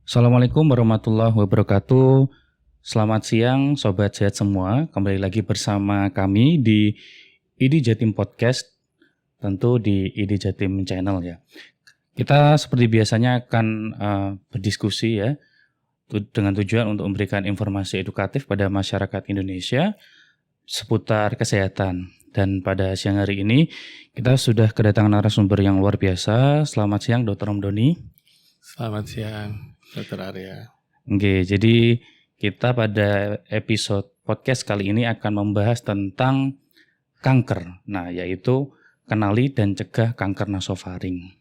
Assalamualaikum warahmatullahi wabarakatuh. Selamat siang Sobat Sehat semua. Kembali lagi bersama kami di ID Jatim Podcast. Tentu di ID Jatim Channel ya. Kita seperti biasanya akan berdiskusi ya. Dengan tujuan untuk memberikan informasi edukatif pada masyarakat Indonesia seputar kesehatan. Dan pada siang hari ini kita sudah kedatangan narasumber yang luar biasa. Selamat siang Dr. Romdoni. Selamat siang Dr. Arya. Oke, jadi kita pada episode podcast kali ini akan membahas tentang kanker. Nah, yaitu kenali dan cegah kanker nasofaring.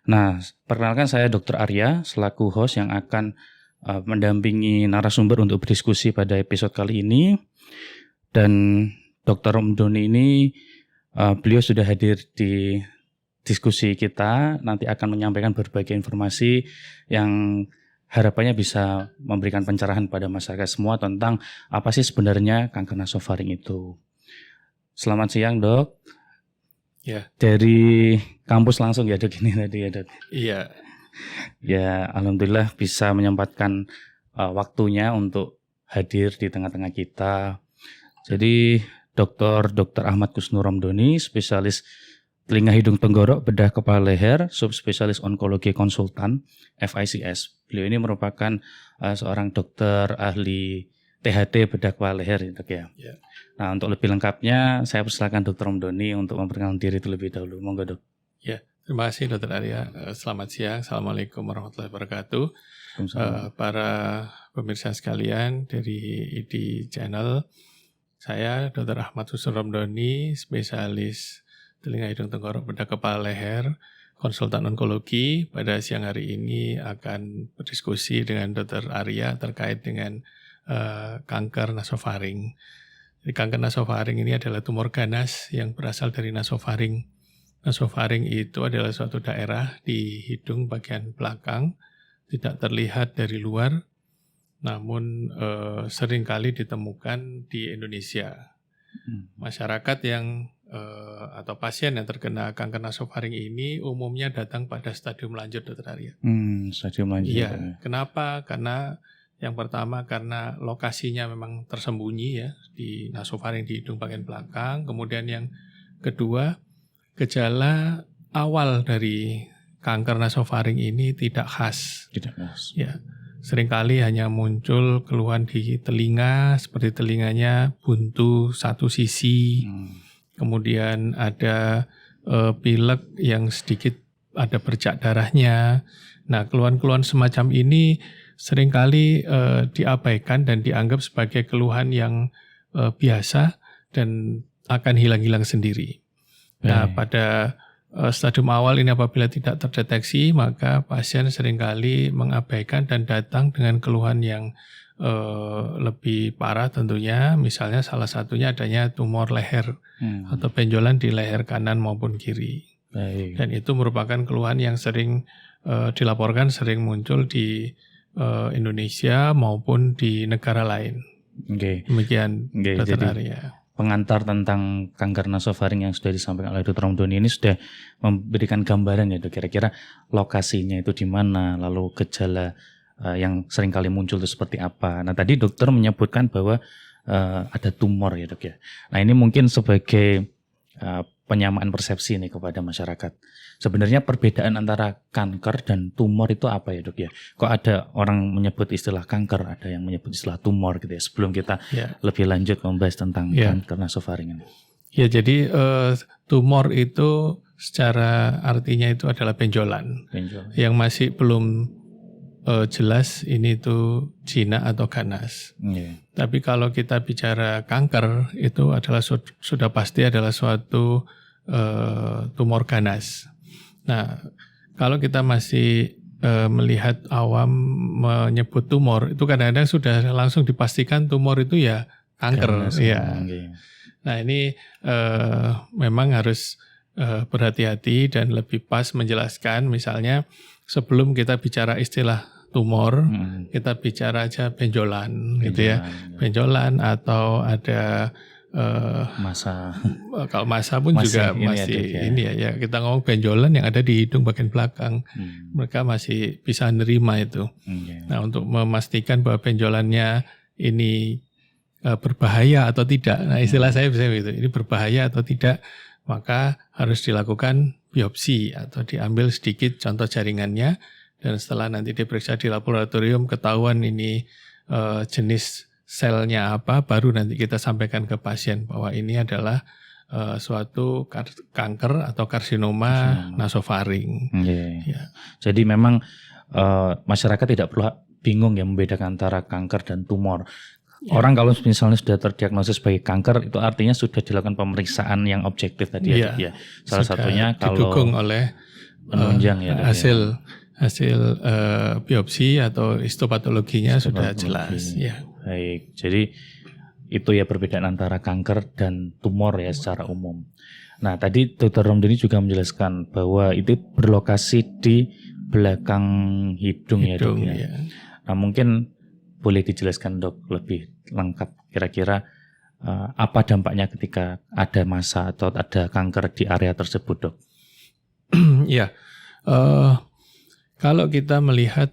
Nah, perkenalkan saya Dr. Arya selaku host yang akan mendampingi narasumber untuk berdiskusi pada episode kali ini. Dan Dr. Romdoni ini beliau sudah hadir di diskusi kita, nanti akan menyampaikan berbagai informasi yang harapannya bisa memberikan pencerahan pada masyarakat semua tentang apa sih sebenarnya kanker nasofaring itu. Selamat siang Dok. Ya. Dari kampus langsung ya Dok ini tadi ya Dok. Iya. Ya alhamdulillah bisa menyempatkan waktunya untuk hadir di tengah-tengah kita. Jadi Dr. Ahmad Kusnur Romdoni, spesialis telinga hidung tenggorok bedah kepala leher, subspesialis onkologi konsultan FICS. Beliau ini merupakan seorang dokter ahli THT bedah kepala leher ya. Ya. Nah, untuk lebih lengkapnya saya persilakan Dr. Romdoni untuk memperkenalkan diri terlebih dahulu. Monggo Dok. Ya, terima kasih Dr. Arya. Selamat siang. Assalamualaikum warahmatullahi wabarakatuh. Para pemirsa sekalian dari ID Channel, saya Dr. Ahmad Kusnur Romdoni, spesialis telinga hidung tenggorok bedah kepala leher, konsultan onkologi. Pada siang hari ini akan berdiskusi dengan Dr. Arya terkait dengan kanker nasofaring. Jadi, kanker nasofaring ini adalah tumor ganas yang berasal dari nasofaring. Nasofaring itu adalah suatu daerah di hidung bagian belakang, tidak terlihat dari luar, namun seringkali ditemukan di Indonesia. Masyarakat yang atau pasien yang terkena kanker nasofaring ini umumnya datang pada stadium lanjut, Dr. Arya. Stadium lanjut. Iya. Kenapa? Karena yang pertama karena lokasinya memang tersembunyi ya di nasofaring di hidung bagian belakang. Kemudian yang kedua, gejala awal dari kanker nasofaring ini tidak khas. Tidak khas. Ya. Seringkali hanya muncul keluhan di telinga, seperti telinganya buntu satu sisi. Kemudian ada pilek yang sedikit ada bercak darahnya. Nah, keluhan-keluhan semacam ini seringkali diabaikan dan dianggap sebagai keluhan yang biasa dan akan hilang-hilang sendiri. Nah, pada stadium awal ini apabila tidak terdeteksi, maka pasien seringkali mengabaikan dan datang dengan keluhan yang lebih parah tentunya. Misalnya salah satunya adanya tumor leher atau benjolan di leher kanan maupun kiri. Baik. Dan itu merupakan keluhan yang sering dilaporkan, sering muncul di Indonesia maupun di negara lain. Demikian Dr. Arya. Pengantar tentang kanker nasofaring yang sudah disampaikan oleh Dr. Romdoni ini sudah memberikan gambaran ya Dok, kira-kira lokasinya itu di mana, lalu gejala yang sering kali muncul itu seperti apa. Nah tadi dokter menyebutkan bahwa ada tumor ya Dok ya. Nah ini mungkin sebagai penyamaan persepsi nih kepada masyarakat. Sebenarnya perbedaan antara kanker dan tumor itu apa ya Dok ya? Kok ada orang menyebut istilah kanker, ada yang menyebut istilah tumor gitu ya. Sebelum kita lebih lanjut membahas tentang kanker nasofaring ini. Ya, jadi tumor itu secara artinya itu adalah benjolan. Yang masih belum jelas ini itu jinak atau ganas. Tapi kalau kita bicara kanker itu adalah sudah pasti adalah suatu tumor ganas. Nah, kalau kita masih melihat awam menyebut tumor, itu kadang-kadang sudah langsung dipastikan tumor itu ya kanker. Ya. Nah ini memang harus berhati-hati dan lebih pas menjelaskan. Misalnya sebelum kita bicara istilah tumor, kita bicara aja benjolan gitu ya. Benjolan atau ada masa. Kalau masa pun juga masih ini ya kita ngomong benjolan yang ada di hidung bagian belakang. Mereka masih bisa nerima itu. Nah, untuk memastikan bahwa benjolannya ini berbahaya atau tidak. Nah, istilah saya bisa begitu. Ini berbahaya atau tidak, maka harus dilakukan biopsi atau diambil sedikit contoh jaringannya, dan setelah nanti diperiksa di laboratorium ketahuan ini jenis selnya apa, baru nanti kita sampaikan ke pasien bahwa ini adalah suatu kanker atau karsinoma nasofaring. Ya. Jadi memang masyarakat tidak perlu bingung ya membedakan antara kanker dan tumor. Orang kalau misalnya sudah terdiagnosis sebagai kanker, itu artinya sudah dilakukan pemeriksaan yang objektif tadi ya. Salah satunya kalau didukung oleh penunjang hasil biopsi atau histopatologinya sudah jelas. Ya. Baik, jadi itu ya perbedaan antara kanker dan tumor ya secara umum. Nah, tadi Dr. Romdini juga menjelaskan bahwa itu berlokasi di belakang hidung ya, Dok ya. Nah, mungkin boleh dijelaskan, Dok, lebih lengkap kira-kira apa dampaknya ketika ada massa atau ada kanker di area tersebut, Dok? Ya, kalau kita melihat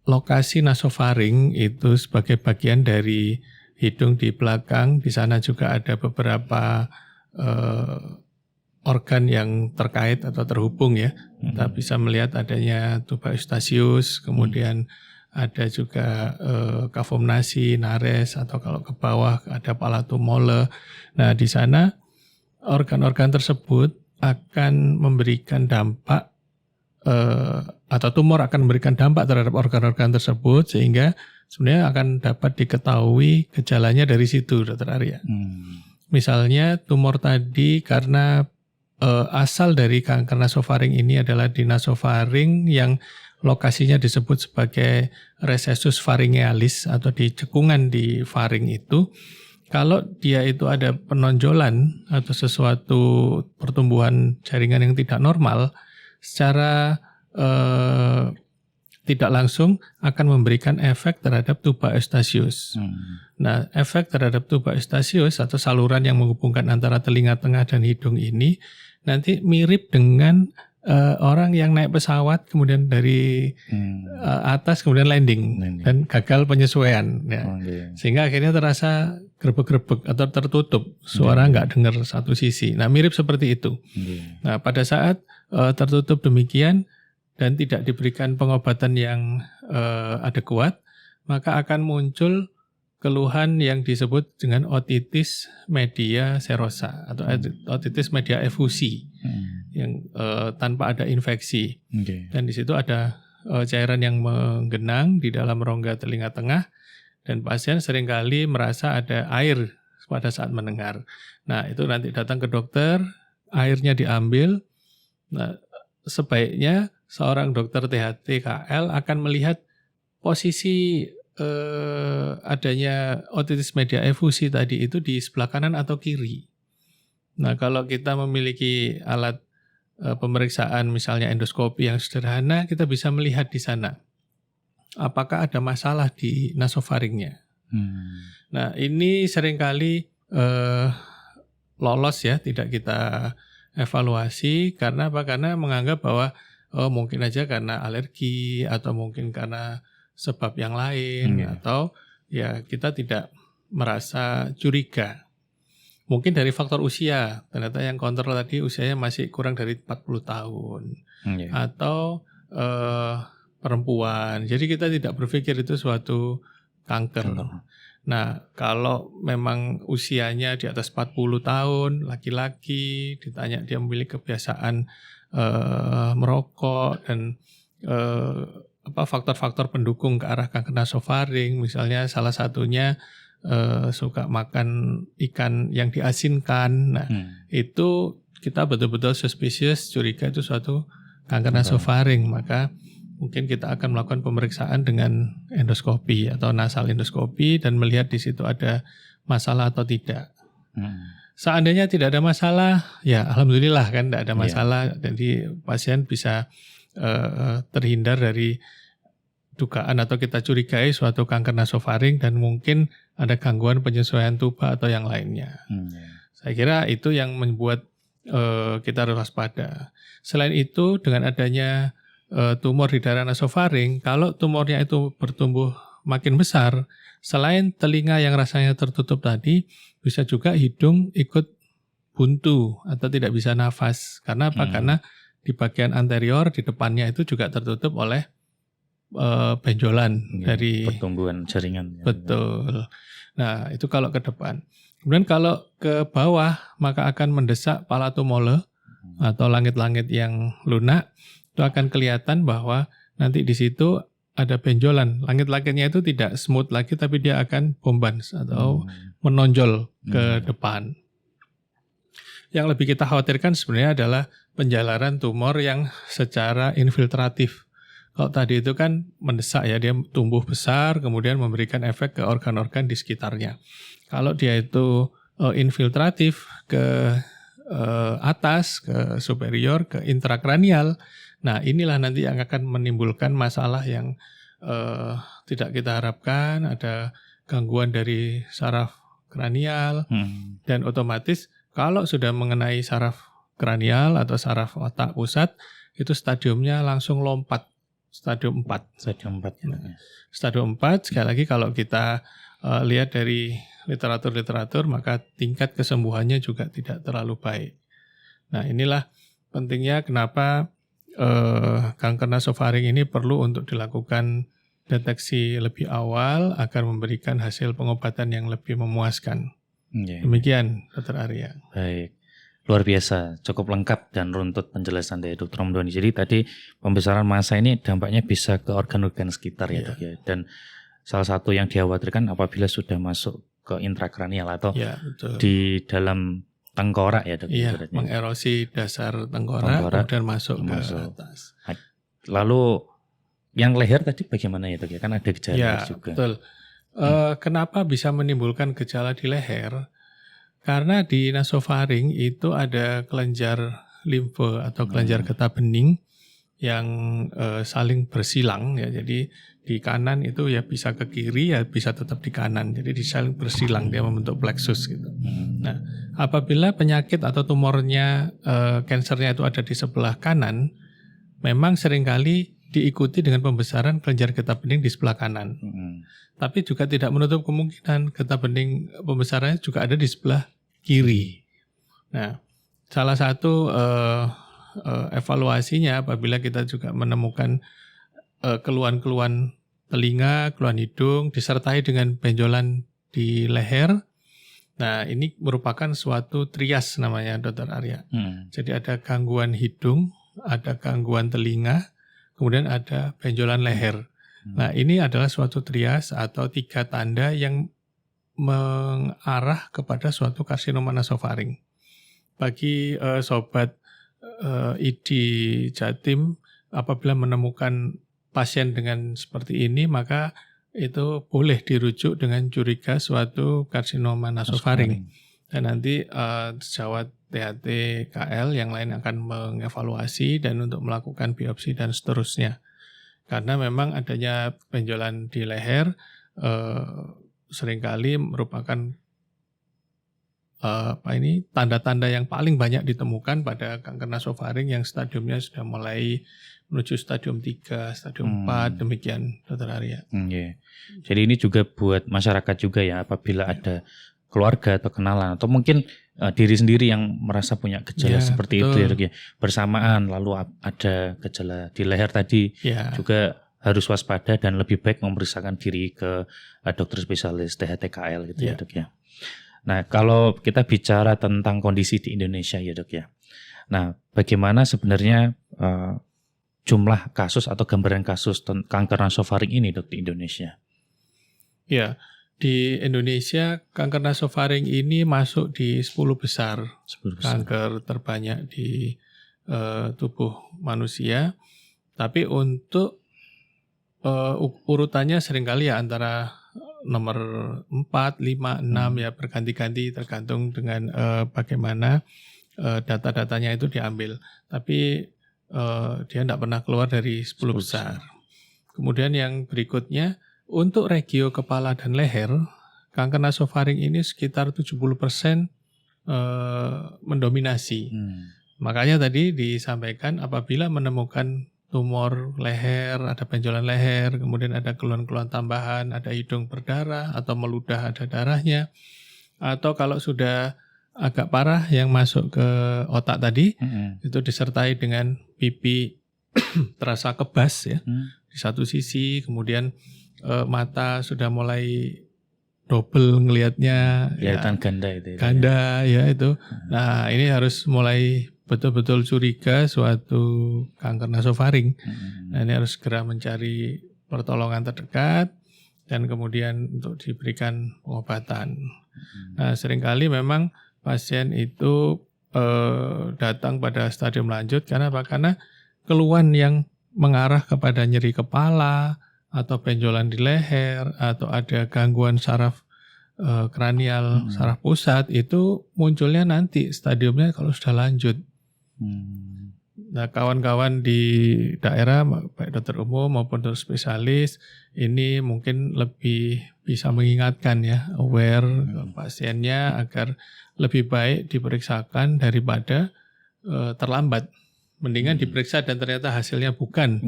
lokasi nasofaring itu sebagai bagian dari hidung di belakang, di sana juga ada beberapa organ yang terkait atau terhubung ya. Kita bisa melihat adanya tuba eustachius, kemudian ada juga kavum-nasi, nares, atau kalau ke bawah ada palatum mole. Nah, di sana organ-organ tersebut akan memberikan dampak atau tumor akan memberikan dampak terhadap organ-organ tersebut, sehingga sebenarnya akan dapat diketahui gejalanya dari situ, Dr. Arya. Misalnya tumor tadi karena asal dari kanker nasofaring ini adalah di nasofaring yang lokasinya disebut sebagai recessus pharyngealis atau di cekungan di faring itu. Kalau dia itu ada penonjolan atau sesuatu pertumbuhan jaringan yang tidak normal, secara tidak langsung akan memberikan efek terhadap tuba eustachius. Nah, efek terhadap tuba eustachius atau saluran yang menghubungkan antara telinga tengah dan hidung ini nanti mirip dengan orang yang naik pesawat kemudian dari atas kemudian landing dan gagal penyesuaian, ya. Sehingga akhirnya terasa grebek-grebek atau tertutup, suara nggak dengar satu sisi. Nah, mirip seperti itu. Nah, pada saat tertutup demikian dan tidak diberikan pengobatan yang adekuat, maka akan muncul keluhan yang disebut dengan otitis media serosa atau otitis media efusi yang tanpa ada infeksi. Dan di situ ada cairan yang menggenang di dalam rongga telinga tengah, dan pasien seringkali merasa ada air pada saat mendengar. Nah, itu nanti datang ke dokter, airnya diambil. Nah, sebaiknya seorang dokter THT KL akan melihat posisi adanya otitis media efusi tadi itu di sebelah kanan atau kiri. Nah, kalau kita memiliki alat pemeriksaan misalnya endoskopi yang sederhana, kita bisa melihat di sana apakah ada masalah di nasofaringnya. Nah, ini seringkali lolos ya, tidak kita evaluasi. Karena apa? Karena menganggap bahwa mungkin aja karena alergi atau mungkin karena sebab yang lain, atau ya kita tidak merasa curiga. Mungkin dari faktor usia, ternyata yang kontrol tadi usianya masih kurang dari 40 tahun. Atau perempuan. Jadi kita tidak berpikir itu suatu kanker. Nah, kalau memang usianya di atas 40 tahun, laki-laki, ditanya dia memiliki kebiasaan merokok dan faktor-faktor pendukung ke arah kanker nasofaring, misalnya salah satunya suka makan ikan yang diasinkan. Nah, itu kita betul-betul suspicious, curiga itu suatu kanker nasofaring, maka mungkin kita akan melakukan pemeriksaan dengan endoskopi atau nasal endoskopi dan melihat di situ ada masalah atau tidak. Seandainya tidak ada masalah, ya alhamdulillah kan tidak ada masalah. Jadi pasien bisa terhindar dari dugaan atau kita curigai suatu kanker nasofaring dan mungkin ada gangguan penyesuaian tuba atau yang lainnya. Saya kira itu yang membuat kita harus waspada. Selain itu, dengan adanya tumor di daerah nasofaring, kalau tumornya itu bertumbuh makin besar, selain telinga yang rasanya tertutup tadi, bisa juga hidung ikut buntu atau tidak bisa nafas. Karena apa? Karena di bagian anterior, di depannya itu juga tertutup oleh benjolan dari pertumbuhan jaringan. Betul. Nah, itu kalau ke depan. Kemudian kalau ke bawah, maka akan mendesak palatumole atau langit-langit yang lunak. Itu akan kelihatan bahwa nanti di situ ada benjolan. Langit-langitnya itu tidak smooth lagi, tapi dia akan bombans atau menonjol ke depan. Yang lebih kita khawatirkan sebenarnya adalah penjalaran tumor yang secara infiltratif. Kalau tadi itu kan mendesak ya, dia tumbuh besar, kemudian memberikan efek ke organ-organ di sekitarnya. Kalau dia itu infiltratif ke atas, ke superior, ke intrakranial, nah inilah nanti yang akan menimbulkan masalah yang tidak kita harapkan, ada gangguan dari saraf kranial, dan otomatis kalau sudah mengenai saraf kranial atau saraf otak pusat, itu stadiumnya langsung lompat. Stadium 4. Stadium 4. Ya. Stadium 4, sekali lagi kalau kita lihat dari literatur-literatur, maka tingkat kesembuhannya juga tidak terlalu baik. Nah, inilah pentingnya kenapa kanker nasofaring ini perlu untuk dilakukan deteksi lebih awal agar memberikan hasil pengobatan yang lebih memuaskan. Demikian, Dr. Arya. Baik. Luar biasa, cukup lengkap dan runtut penjelasan dari Dr. Ramdhani. Jadi tadi pembesaran massa ini dampaknya bisa ke organ-organ sekitar ya dok ya. Dan salah satu yang dikhawatirkan apabila sudah masuk ke intrakranial atau di dalam tengkorak ya dok. Iya, mengerosi dasar tengkorak kemudian masuk ke atas. Lalu yang leher tadi bagaimana ya dok ya? Kan ada gejala juga. Betul. Kenapa bisa menimbulkan gejala di leher? Karena di nasofaring itu ada kelenjar limfe atau kelenjar getah bening yang saling bersilang ya. Jadi di kanan itu ya bisa ke kiri ya bisa tetap di kanan. Jadi saling bersilang, dia membentuk plexus gitu. Nah, apabila penyakit atau tumornya kansernya itu ada di sebelah kanan, memang seringkali diikuti dengan pembesaran kelenjar getah bening di sebelah kanan. Tapi juga tidak menutup kemungkinan getah bening pembesarannya juga ada di sebelah kiri. Nah, salah satu evaluasinya apabila kita juga menemukan keluhan-keluhan telinga, keluhan hidung, disertai dengan benjolan di leher. Nah, ini merupakan suatu trias namanya, Dr. Arya. Jadi ada gangguan hidung, ada gangguan telinga, kemudian ada benjolan leher. Nah, ini adalah suatu trias atau 3 tanda yang mengarah kepada suatu karsinoma nasofaring. Bagi sobat ID Jatim, apabila menemukan pasien dengan seperti ini, maka itu boleh dirujuk dengan curiga suatu karsinoma nasofaring. Dan nanti sejawat THT KL yang lain akan mengevaluasi dan untuk melakukan biopsi dan seterusnya. Karena memang adanya benjolan di leher seringkali merupakan tanda-tanda yang paling banyak ditemukan pada kanker nasofaring yang stadiumnya sudah mulai menuju stadium 3, stadium 4, demikian Dr. Arya. Jadi ini juga buat masyarakat juga ya, apabila ada keluarga atau kenalan atau mungkin diri sendiri yang merasa punya gejala seperti itu ya dok ya, bersamaan lalu ada gejala di leher tadi juga harus waspada dan lebih baik memeriksakan diri ke dokter spesialis THT-KL gitu ya dok ya. Nah, kalau kita bicara tentang kondisi di Indonesia ya dok ya. Nah, bagaimana sebenarnya jumlah kasus atau gambaran kasus kanker nasofaring ini dok di Indonesia? Ya, di Indonesia kanker nasofaring ini masuk di 10 besar. Kanker terbanyak di tubuh manusia. Tapi untuk urutannya seringkali ya antara nomor 4, 5, 6 ya berganti-ganti tergantung dengan bagaimana data-datanya itu diambil. Tapi dia tidak pernah keluar dari 10 besar. Kemudian yang berikutnya, untuk regio kepala dan leher, kanker nasofaring ini sekitar 70% mendominasi. Makanya tadi disampaikan apabila menemukan tumor leher, ada benjolan leher, kemudian ada keluhan-keluhan tambahan, ada hidung berdarah atau meludah ada darahnya, atau kalau sudah agak parah yang masuk ke otak tadi, itu disertai dengan pipi terasa kebas ya di satu sisi, kemudian mata sudah mulai double ngelihatnya, kelihatan ganda itu. Ganda ya itu. Nah ini harus mulai betul-betul curiga suatu kanker nasofaring. Nah ini harus segera mencari pertolongan terdekat dan kemudian untuk diberikan pengobatan. Nah seringkali memang pasien itu datang pada stadium lanjut karena apa? Karena keluhan yang mengarah kepada nyeri kepala atau benjolan di leher atau ada gangguan saraf kranial, saraf pusat itu munculnya nanti stadiumnya kalau sudah lanjut. Nah kawan-kawan di daerah baik dokter umum maupun dokter spesialis ini mungkin lebih bisa mengingatkan ya, aware pasiennya agar lebih baik diperiksakan daripada terlambat. Mendingan diperiksa dan ternyata hasilnya bukan,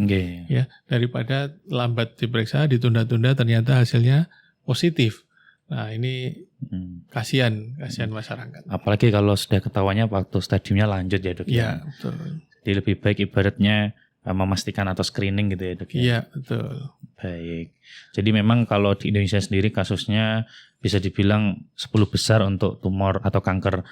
ya daripada lambat diperiksa, ditunda-tunda ternyata hasilnya positif. Nah ini kasihan masyarakat. Apalagi kalau sudah ketahuannya waktu stadiumnya lanjut ya dok. Iya betul. Jadi lebih baik ibaratnya memastikan atau screening gitu ya dok. Iya betul. Baik. Jadi memang kalau di Indonesia sendiri kasusnya bisa dibilang 10 besar untuk tumor atau kanker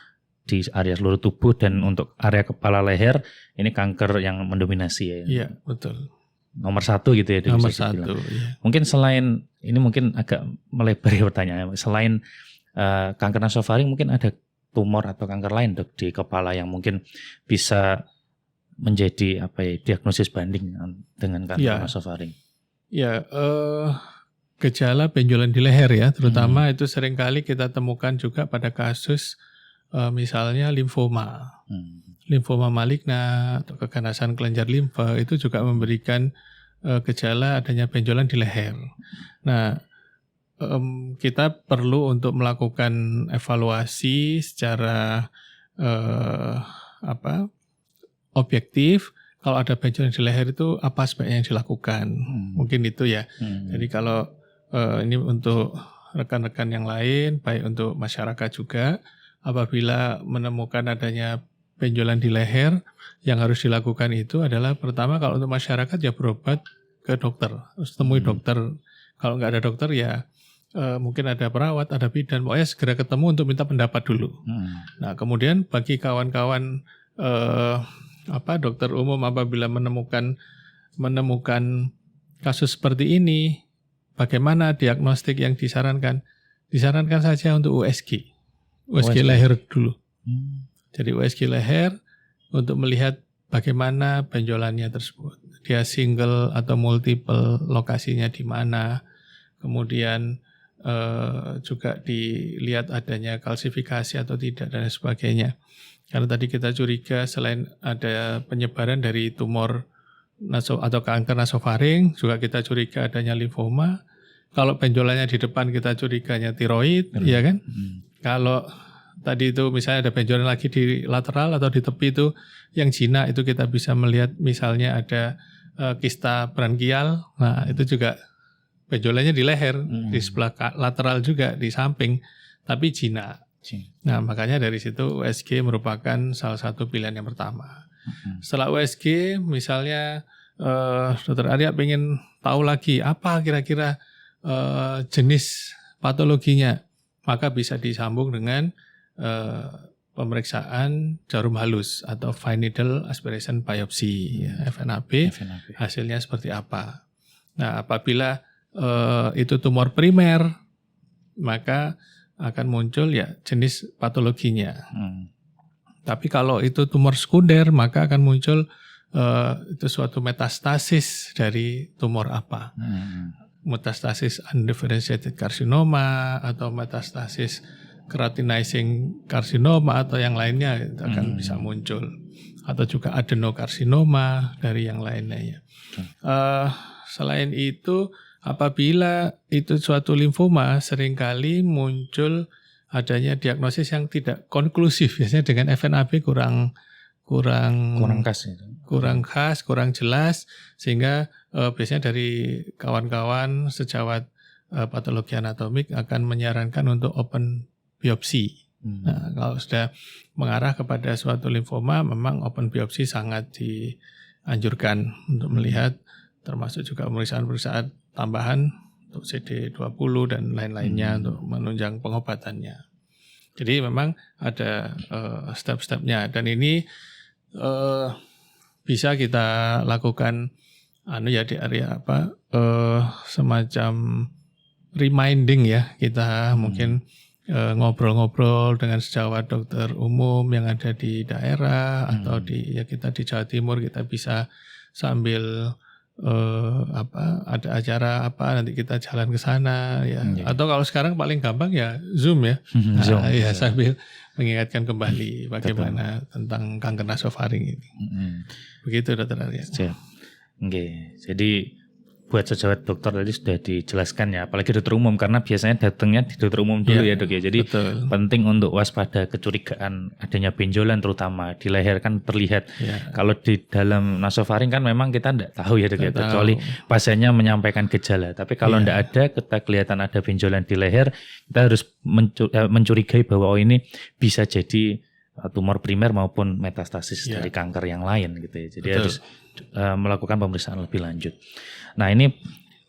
di area seluruh tubuh, dan untuk area kepala leher ini kanker yang mendominasi ya. Iya betul. Nomor 1 gitu ya. Nomor 1. Iya. Mungkin selain ini mungkin agak melebar ya pertanyaannya. Selain kanker nasofaring mungkin ada tumor atau kanker lain dok di kepala yang mungkin bisa menjadi diagnosis banding dengan kanker nasofaring. Ya, gejala benjolan di leher ya, terutama itu seringkali kita temukan juga pada kasus misalnya limfoma. Limfoma maligna atau keganasan kelenjar limfa itu juga memberikan gejala adanya benjolan di leher. Nah, kita perlu untuk melakukan evaluasi secara objektif. Kalau ada benjolan di leher itu apa sebaiknya yang dilakukan? Mungkin itu ya. Jadi kalau ini untuk rekan-rekan yang lain, baik untuk masyarakat juga, apabila menemukan adanya benjolan di leher, yang harus dilakukan itu adalah pertama kalau untuk masyarakat ya berobat ke dokter, harus temui dokter. Kalau nggak ada dokter ya mungkin ada perawat, ada bidan, pokoknya segera ketemu untuk minta pendapat dulu. Nah kemudian bagi kawan-kawan dokter umum apabila menemukan kasus seperti ini, bagaimana diagnostik yang disarankan? Disarankan saja untuk USG leher dulu. Jadi USG leher untuk melihat bagaimana benjolannya tersebut. Dia single atau multiple, lokasinya di mana. Kemudian juga dilihat adanya kalsifikasi atau tidak dan sebagainya. Karena tadi kita curiga selain ada penyebaran dari tumor atau kanker nasofaring, juga kita curiga adanya limfoma. Kalau benjolannya di depan kita curiganya tiroid, ya kan? Kalau tadi itu misalnya ada benjolan lagi di lateral atau di tepi itu yang jinak, itu kita bisa melihat misalnya ada kista brankial. Nah itu juga benjolannya di leher, di sebelah lateral juga, di samping, tapi jinak. Nah makanya dari situ USG merupakan salah satu pilihan yang pertama. Setelah USG misalnya Dokter Arya pengen tahu lagi apa kira-kira jenis patologinya, maka bisa disambung dengan pemeriksaan jarum halus atau fine needle aspiration biopsy, FNAB. Hasilnya seperti apa. Nah apabila itu tumor primer, maka akan muncul ya jenis patologinya. Tapi kalau itu tumor sekunder, maka akan muncul itu suatu metastasis dari tumor apa. Metastasis undifferentiated carcinoma atau metastasis keratinizing carcinoma atau yang lainnya itu akan bisa muncul. Atau juga adenokarsinoma dari yang lainnya ya. selain itu, apabila itu suatu limfoma, seringkali muncul adanya diagnosis yang tidak konklusif. Biasanya dengan FNAB kurang khas, kurang jelas, sehingga biasanya dari kawan-kawan sejawat patologi anatomik akan menyarankan untuk open biopsi. Nah, kalau sudah mengarah kepada suatu limfoma, memang open biopsi sangat dianjurkan untuk melihat, termasuk juga pemeriksaan tambahan untuk CD20 dan lain-lainnya untuk menunjang pengobatannya. Jadi memang ada step-stepnya, dan ini bisa kita lakukan di area semacam reminding ya, kita mungkin ngobrol-ngobrol dengan sejawat dokter umum yang ada di daerah atau kita di Jawa Timur, kita bisa sambil ada acara nanti kita jalan ke sana ya. Atau kalau sekarang paling gampang ya Zoom ya. Zoom. Sambil mengingatkan kembali bagaimana tentang kanker nasofaring ini. Begitu Dr. Arya. Jadi buat sejawat dokter tadi sudah dijelaskan ya, apalagi dokter umum, karena biasanya datangnya di dokter umum dulu ya dok ya. Jadi penting untuk waspada kecurigaan adanya benjolan, terutama di leher kan terlihat. Kalau di dalam nasofaring kan memang kita tidak tahu ya dok ya, kecuali pasiennya menyampaikan gejala. Tapi kalau tidak ada, kita kelihatan ada benjolan di leher, kita harus mencurigai bahwa ini bisa jadi tumor primer maupun metastasis dari kanker yang lain gitu ya. Jadi harus melakukan pemeriksaan lebih lanjut. Nah, ini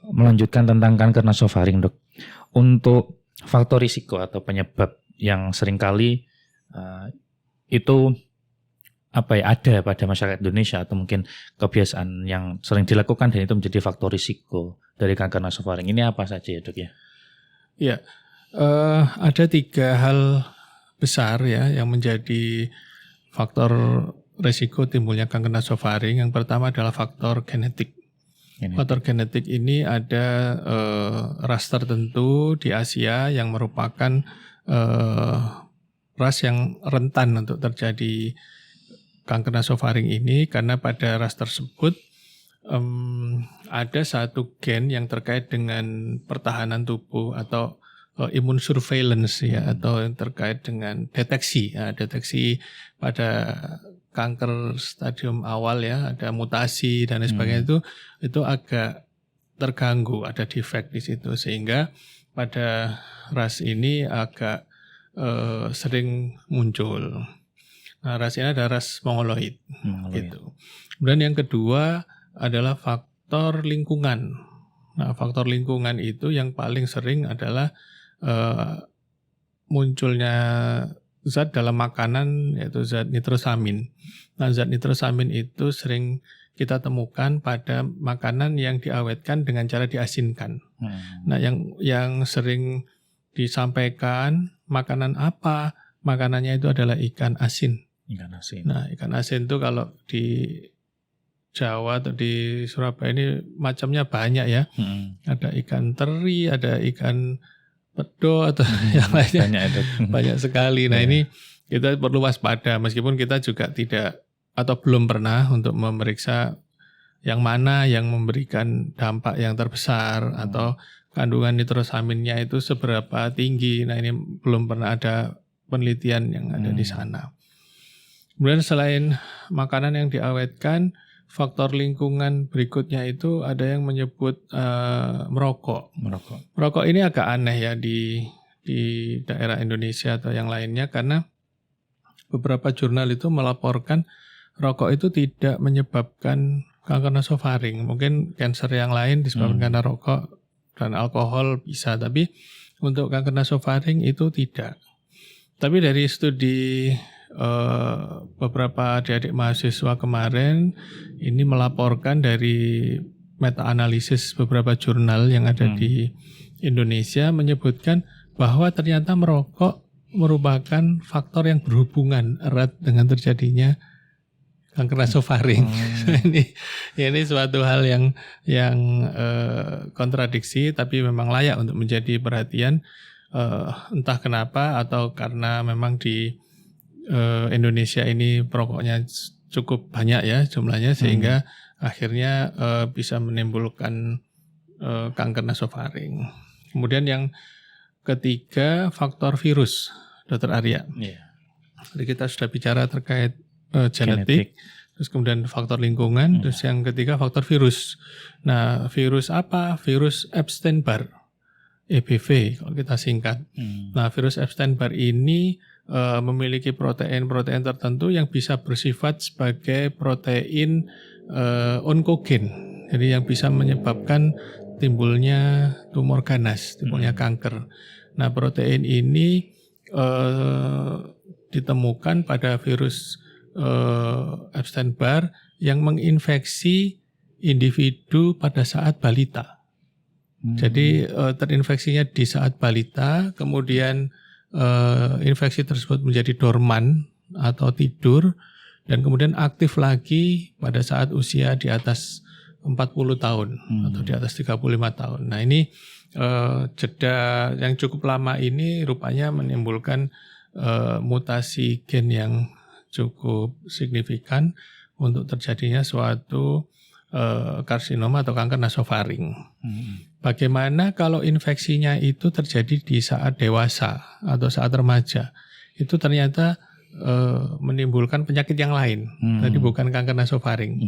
melanjutkan tentang kanker nasofaring dok. Untuk faktor risiko atau penyebab yang seringkali itu ada pada masyarakat Indonesia, atau mungkin kebiasaan yang sering dilakukan dan itu menjadi faktor risiko dari kanker nasofaring, ini apa saja ya dok ya? Ya, ada 3 hal besar ya yang menjadi faktor risiko timbulnya kanker nasofaring. Yang pertama adalah faktor genetik. Faktor genetik ini ada ras tertentu di Asia yang merupakan ras yang rentan untuk terjadi kanker nasofaring ini, karena pada ras tersebut ada satu gen yang terkait dengan pertahanan tubuh atau immune surveillance ya, atau yang terkait dengan deteksi pada kanker stadium awal ya, ada mutasi dan sebagainya, itu agak terganggu, ada defect di situ, sehingga pada ras ini agak sering muncul. Nah, ras ini ada ras mongoloid. Gitu. Kemudian yang kedua adalah faktor lingkungan. Nah, faktor lingkungan itu yang paling sering adalah munculnya zat dalam makanan, yaitu zat nitrosamin. Nah, zat nitrosamin itu sering kita temukan pada makanan yang diawetkan dengan cara diasinkan. Nah, yang sering disampaikan, makanan apa? Makanannya itu adalah ikan asin. Nah, ikan asin itu kalau di Jawa atau di Surabaya ini macamnya banyak ya. Ada ikan teri, ada ikan pedo atau yang lainnya, banyak sekali. Nah, ini kita perlu waspada, meskipun kita juga tidak atau belum pernah untuk memeriksa yang mana yang memberikan dampak yang terbesar atau kandungan nitrosaminnya itu seberapa tinggi. Nah, ini belum pernah ada penelitian yang ada di sana. Kemudian selain makanan yang diawetkan, faktor lingkungan berikutnya itu ada yang menyebut merokok. Merokok ini agak aneh ya di daerah Indonesia atau yang lainnya, karena beberapa jurnal itu melaporkan rokok itu tidak menyebabkan kanker nasofaring. Mungkin kanker yang lain disebabkan karena rokok dan alkohol bisa, tapi untuk kanker nasofaring itu tidak. Tapi dari studi beberapa adik-adik mahasiswa kemarin ini melaporkan dari meta-analisis beberapa jurnal yang ada di Indonesia, menyebutkan bahwa ternyata merokok merupakan faktor yang berhubungan erat dengan terjadinya kanker nasofaring. Ini suatu hal yang kontradiksi, tapi memang layak untuk menjadi perhatian. Entah kenapa, atau karena memang di Indonesia ini perokoknya cukup banyak ya jumlahnya, sehingga akhirnya bisa menimbulkan kanker nasofaring. Kemudian yang ketiga faktor virus, Dr. Arya. Jadi kita sudah bicara terkait genetik, terus kemudian faktor lingkungan, terus yang ketiga faktor virus. Nah, virus apa? Virus Epstein-Barr, EBV kalau kita singkat. Nah, virus Epstein-Barr ini memiliki protein-protein tertentu yang bisa bersifat sebagai protein onkogen. Jadi yang bisa menyebabkan timbulnya tumor ganas, timbulnya kanker. Nah, protein ini ditemukan pada virus Epstein-Barr yang menginfeksi individu pada saat balita. Jadi terinfeksinya di saat balita, kemudian infeksi tersebut menjadi dorman atau tidur, dan kemudian aktif lagi pada saat usia di atas 40 tahun atau di atas 35 tahun. Nah, ini jeda yang cukup lama ini rupanya menimbulkan mutasi gen yang cukup signifikan untuk terjadinya suatu karsinoma atau kanker nasofaring. Bagaimana kalau infeksinya itu terjadi di saat dewasa atau saat remaja? Itu ternyata menimbulkan penyakit yang lain. Tadi bukan kanker nasofaring.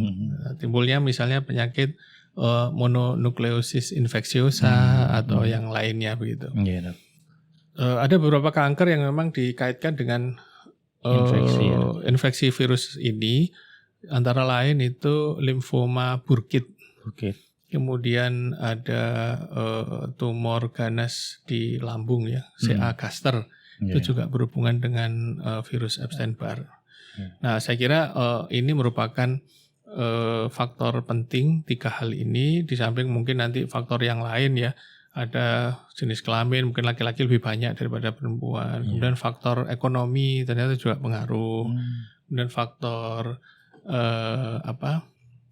Timbulnya misalnya penyakit mononukleosis infeksiosa atau yang lainnya begitu. Ada beberapa kanker yang memang dikaitkan dengan infeksi virus ini, antara lain itu limfoma Burkitt. Kemudian ada tumor ganas di lambung ya, CA Gaster. Itu juga berhubungan dengan virus Epstein-Barr. Nah, saya kira ini merupakan faktor penting 3 hal ini, di samping mungkin nanti faktor yang lain ya. Ada jenis kelamin, mungkin laki-laki lebih banyak daripada perempuan. Kemudian faktor ekonomi ternyata juga pengaruh. Kemudian faktor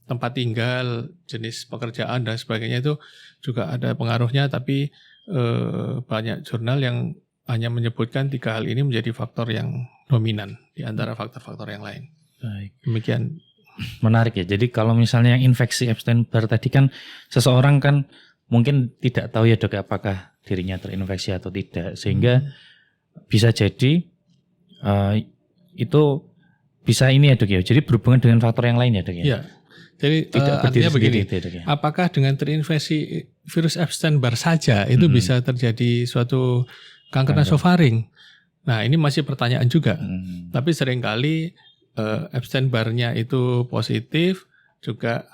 tempat tinggal, jenis pekerjaan dan sebagainya itu juga ada pengaruhnya. Tapi banyak jurnal yang hanya menyebutkan 3 hal ini menjadi faktor yang dominan di antara faktor-faktor yang lain. Baik. Demikian. Menarik ya. Jadi kalau misalnya yang infeksi Epstein-Barr tadi kan seseorang kan mungkin tidak tahu ya Dok apakah dirinya terinfeksi atau tidak, sehingga bisa jadi itu bisa ini ya Dok ya. Jadi berhubungan dengan faktor yang lain ya Dok ya. Iya. Jadi tidak artinya begini, itu, Dok, ya? Apakah dengan terinfeksi virus Epstein-Barr saja itu bisa terjadi suatu kanker nasofaring? Nah, ini masih pertanyaan juga. Tapi seringkali Epstein-Barr-nya itu positif, juga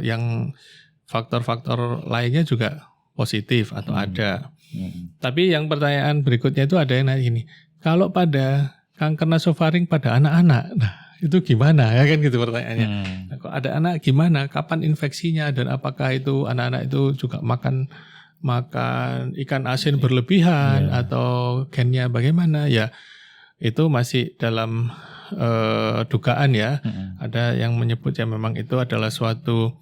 yang faktor-faktor lainnya juga positif atau ada. Tapi yang pertanyaan berikutnya itu ada yang nanya ini, kalau pada kanker nasofaring pada anak-anak, nah itu gimana ya kan gitu pertanyaannya. Nah, kalau ada anak gimana, kapan infeksinya, dan apakah itu anak-anak itu juga makan ikan asin berlebihan atau gennya bagaimana ya, itu masih dalam dugaan ya. Ada yang menyebut ya memang itu adalah suatu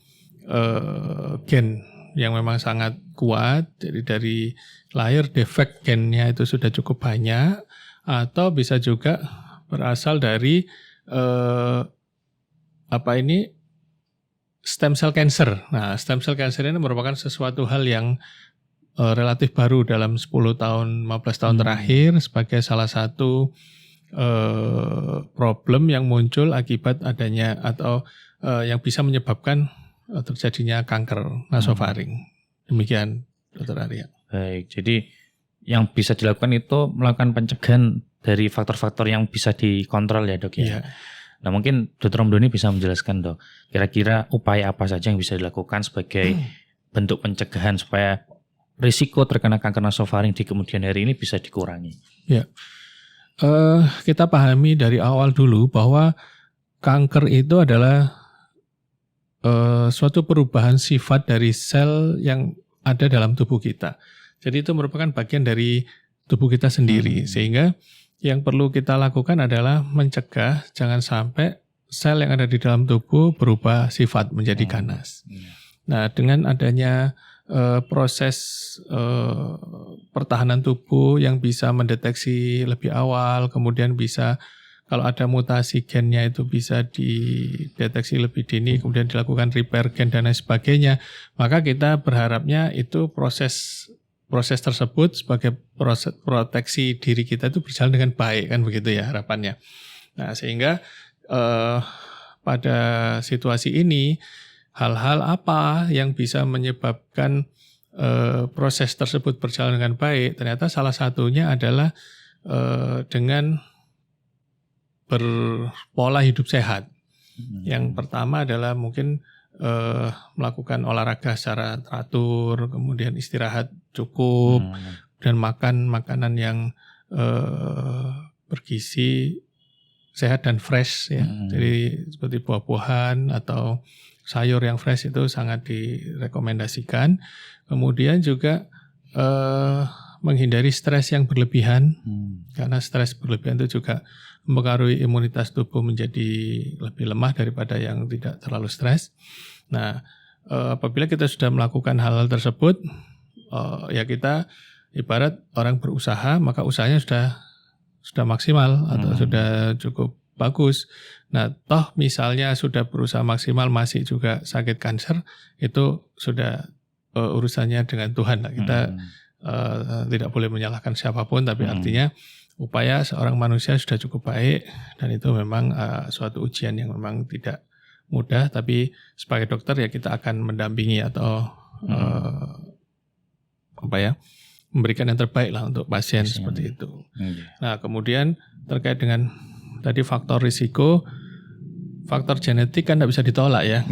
gen yang memang sangat kuat, jadi dari lahir defek gennya itu sudah cukup banyak, atau bisa juga berasal dari stem cell cancer. Nah, stem cell cancer ini merupakan sesuatu hal yang relatif baru dalam 10 tahun, 15 tahun terakhir, sebagai salah satu problem yang muncul akibat adanya atau yang bisa menyebabkan terjadinya kanker nasofaring. Demikian, Dr. Arya. Baik, jadi yang bisa dilakukan itu melakukan pencegahan dari faktor-faktor yang bisa dikontrol ya Dok ya. Nah, mungkin Dr. Romdoni bisa menjelaskan Dok, kira-kira upaya apa saja yang bisa dilakukan sebagai bentuk pencegahan supaya risiko terkena kanker nasofaring di kemudian hari ini bisa dikurangi. Ya, kita pahami dari awal dulu bahwa kanker itu adalah suatu perubahan sifat dari sel yang ada dalam tubuh kita. Jadi itu merupakan bagian dari tubuh kita sendiri, sehingga yang perlu kita lakukan adalah mencegah jangan sampai sel yang ada di dalam tubuh berubah sifat menjadi ganas. Nah, dengan adanya proses pertahanan tubuh yang bisa mendeteksi lebih awal, kemudian bisa kalau ada mutasi gennya itu bisa dideteksi lebih dini, kemudian dilakukan repair gen dan lain sebagainya, maka kita berharapnya itu proses tersebut sebagai proses proteksi diri kita itu berjalan dengan baik, kan begitu ya harapannya. Nah, sehingga pada situasi ini hal-hal apa yang bisa menyebabkan proses tersebut berjalan dengan baik, ternyata salah satunya adalah dengan berpola hidup sehat. Yang pertama adalah mungkin melakukan olahraga secara teratur, kemudian istirahat cukup, dan makan makanan yang bergizi, sehat dan fresh ya. Jadi seperti buah-buahan atau sayur yang fresh itu sangat direkomendasikan. Kemudian juga menghindari stres yang berlebihan, karena stres berlebihan itu juga mempengaruhi imunitas tubuh menjadi lebih lemah daripada yang tidak terlalu stres. Nah, apabila kita sudah melakukan hal-hal tersebut, ya kita ibarat orang berusaha, maka usahanya sudah maksimal atau sudah cukup bagus. Nah, toh misalnya sudah berusaha maksimal masih juga sakit kanker, itu sudah urusannya dengan Tuhan. Kita tidak boleh menyalahkan siapapun, tapi artinya upaya seorang manusia sudah cukup baik, dan itu memang suatu ujian yang memang tidak mudah, tapi sebagai dokter ya kita akan mendampingi atau memberikan yang terbaik lah untuk pasien seperti itu. Nah, kemudian terkait dengan tadi faktor risiko, faktor genetik kan tidak bisa ditolak ya.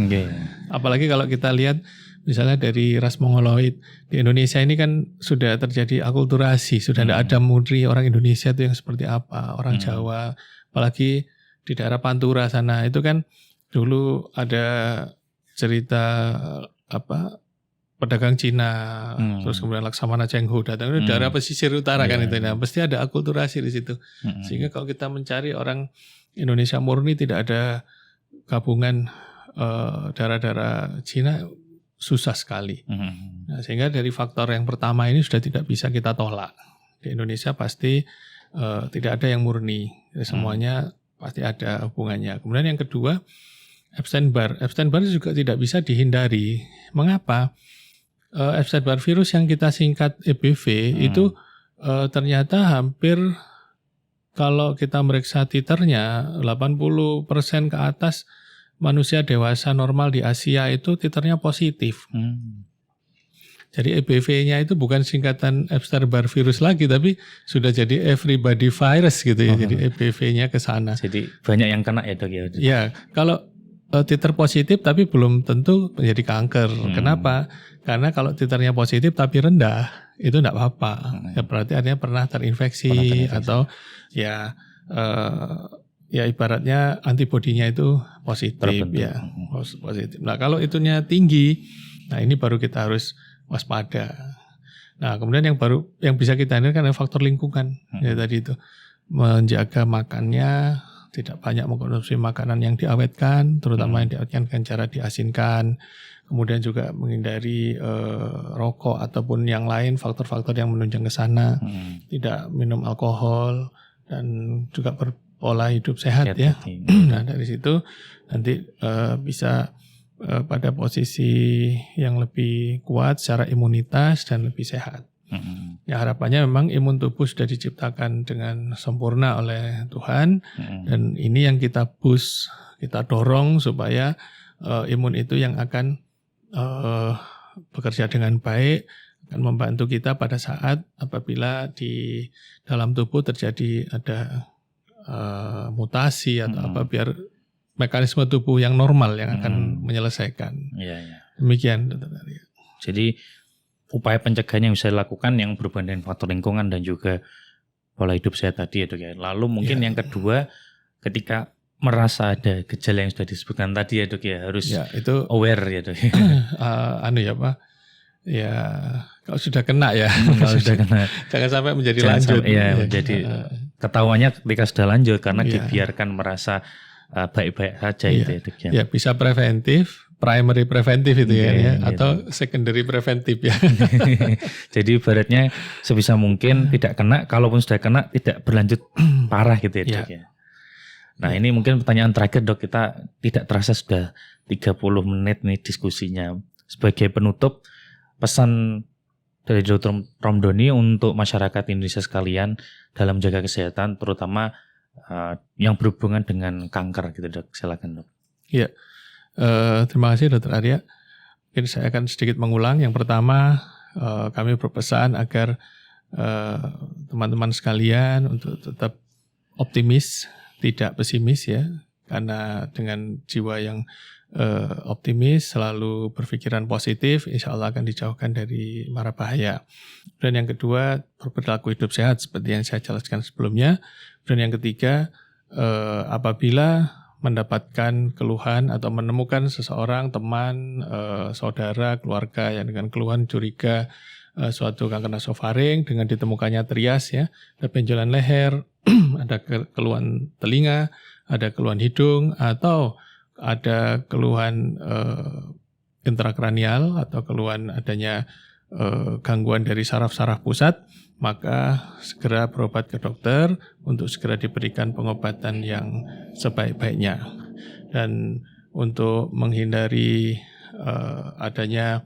Apalagi kalau kita lihat misalnya dari ras Mongoloid di Indonesia ini kan sudah terjadi akulturasi, sudah tidak ada murni orang Indonesia itu yang seperti apa, orang Jawa, apalagi di daerah Pantura sana itu kan dulu ada cerita pedagang Cina, terus kemudian Laksamana Cheng Ho datang dari daerah pesisir utara kan itu, nah pasti ada akulturasi di situ, sehingga kalau kita mencari orang Indonesia murni tidak ada gabungan daerah-daerah Cina, susah sekali. Nah, sehingga dari faktor yang pertama ini sudah tidak bisa kita tolak. Di Indonesia pasti tidak ada yang murni. Jadi semuanya pasti ada hubungannya. Kemudian yang kedua, Epstein-Barr. Epstein-Barr juga tidak bisa dihindari. Mengapa? Epstein-Barr virus yang kita singkat EBV itu ternyata hampir, kalau kita meriksa titernya 80% ke atas manusia dewasa normal di Asia itu titernya positif. Jadi EBV-nya itu bukan singkatan Epstein-Barr virus lagi, tapi sudah jadi everybody virus gitu ya. Jadi EBV-nya ke sana. Jadi banyak yang kena ya, Dok ya. Ya, kalau titer positif tapi belum tentu menjadi kanker. Kenapa? Karena kalau titernya positif tapi rendah, itu enggak apa-apa. Ya berarti artinya pernah terinfeksi. Atau ya ibaratnya antibodinya itu positif ya, positif. Nah, kalau itunya tinggi, nah ini baru kita harus waspada. Nah, kemudian yang bisa kita hindarkan adalah faktor lingkungan. Ya tadi itu menjaga makannya, tidak banyak mengkonsumsi makanan yang diawetkan, terutama yang diawetkan dengan cara diasinkan. Kemudian juga menghindari rokok ataupun yang lain, faktor-faktor yang menunjang ke sana. Tidak minum alkohol dan juga pola hidup sehat ya. Nah, dari situ nanti bisa pada posisi yang lebih kuat secara imunitas dan lebih sehat. Ya, harapannya memang imun tubuh sudah diciptakan dengan sempurna oleh Tuhan, dan ini yang kita boost, kita dorong supaya imun itu yang akan bekerja dengan baik, akan membantu kita pada saat apabila di dalam tubuh terjadi ada mutasi atau apa, biar mekanisme tubuh yang normal yang akan menyelesaikan. Demikian, Dr. Arya. Jadi upaya pencegahan yang bisa dilakukan yang berhubungan dengan faktor lingkungan dan juga pola hidup sehat tadi ya, Dok ya. Lalu mungkin yang kedua, ketika merasa ada gejala yang sudah disebutkan tadi ya, Dok ya, harus itu aware ya, Dok. Kalau sudah kena ya, kalau sudah kena, jangan sampai menjadi lanjut. Jadi ketahuannya ketika sudah lanjut karena dibiarkan merasa baik-baik saja itu ya, Dok ya. Ya, bisa preventif, primary preventif itu atau secondary preventif ya. Jadi ibaratnya sebisa mungkin tidak kena, kalaupun sudah kena tidak berlanjut parah gitu ya, Dok ya. Nah, ini mungkin pertanyaan terakhir Dok, kita tidak terasa sudah 30 menit nih diskusinya. Sebagai penutup, pesan dari Dr. Romdoni untuk masyarakat Indonesia sekalian dalam menjaga kesehatan, terutama yang berhubungan dengan kanker gitu Dok. Silakan Dok. Iya, terima kasih Dr. Arya. Mungkin saya akan sedikit mengulang. Yang pertama, kami berpesan agar teman-teman sekalian untuk tetap optimis, tidak pesimis ya, karena dengan jiwa yang optimis, selalu berpikiran positif, insya Allah akan dijauhkan dari mara bahaya. Dan yang kedua, berperilaku hidup sehat seperti yang saya jelaskan sebelumnya. Dan yang ketiga, apabila mendapatkan keluhan atau menemukan seseorang, teman, saudara, keluarga yang dengan keluhan curiga suatu kanker nasofaring dengan ditemukannya trias ya, ada benjolan leher, ada keluhan telinga, ada keluhan hidung, atau ada keluhan intrakranial atau keluhan adanya gangguan dari saraf-saraf pusat, maka segera berobat ke dokter untuk segera diberikan pengobatan yang sebaik-baiknya. Dan untuk menghindari adanya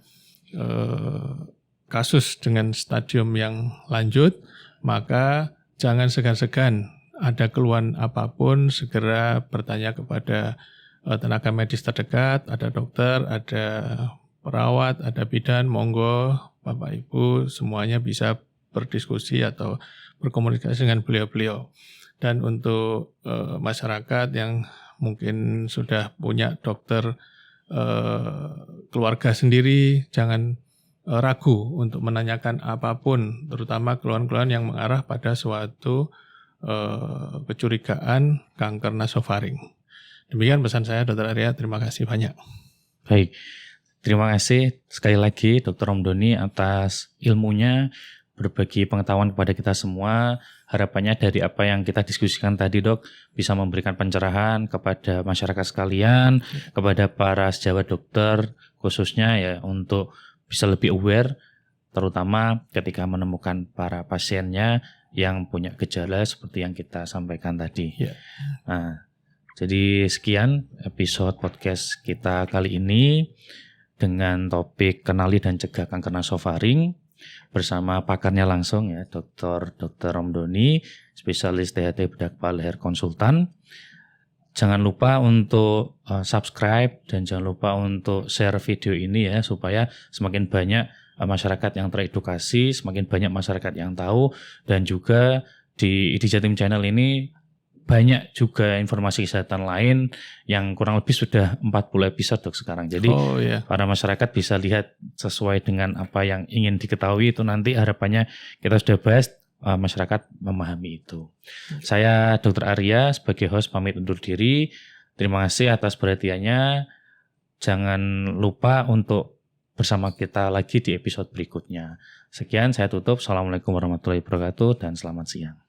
kasus dengan stadium yang lanjut, maka jangan segan-segan ada keluhan apapun, segera bertanya kepada tenaga medis terdekat, ada dokter, ada perawat, ada bidan, monggo Bapak Ibu semuanya bisa berdiskusi atau berkomunikasi dengan beliau-beliau. Dan untuk masyarakat yang mungkin sudah punya dokter keluarga sendiri, jangan ragu untuk menanyakan apapun, terutama keluhan-keluhan yang mengarah pada suatu kecurigaan kanker nasofaring. Demikian pesan saya, Dr. Arya. Terima kasih banyak. Baik, terima kasih sekali lagi Dr. Romdoni atas ilmunya, berbagi pengetahuan kepada kita semua. Harapannya dari apa yang kita diskusikan tadi Dok, bisa memberikan pencerahan kepada masyarakat sekalian, kepada para sejawat dokter khususnya ya, untuk bisa lebih aware, terutama ketika menemukan para pasiennya yang punya gejala seperti yang kita sampaikan tadi. Yeah. Nah, jadi sekian episode podcast kita kali ini dengan topik kenali dan cegah kanker nasofaring bersama pakarnya langsung ya, Dr. Romdoni, spesialis THT bedah kepala leher konsultan. Jangan lupa untuk subscribe dan jangan lupa untuk share video ini ya, supaya semakin banyak masyarakat yang teredukasi, semakin banyak masyarakat yang tahu, dan juga di Jatim Channel ini banyak juga informasi kesehatan lain yang kurang lebih sudah 40 episode Dok sekarang. Jadi para masyarakat bisa lihat sesuai dengan apa yang ingin diketahui, itu nanti harapannya kita sudah bahas, masyarakat memahami itu. Saya Dr. Arya sebagai host pamit undur diri. Terima kasih atas perhatiannya. Jangan lupa untuk bersama kita lagi di episode berikutnya. Sekian, saya tutup. Assalamualaikum warahmatullahi wabarakatuh dan selamat siang.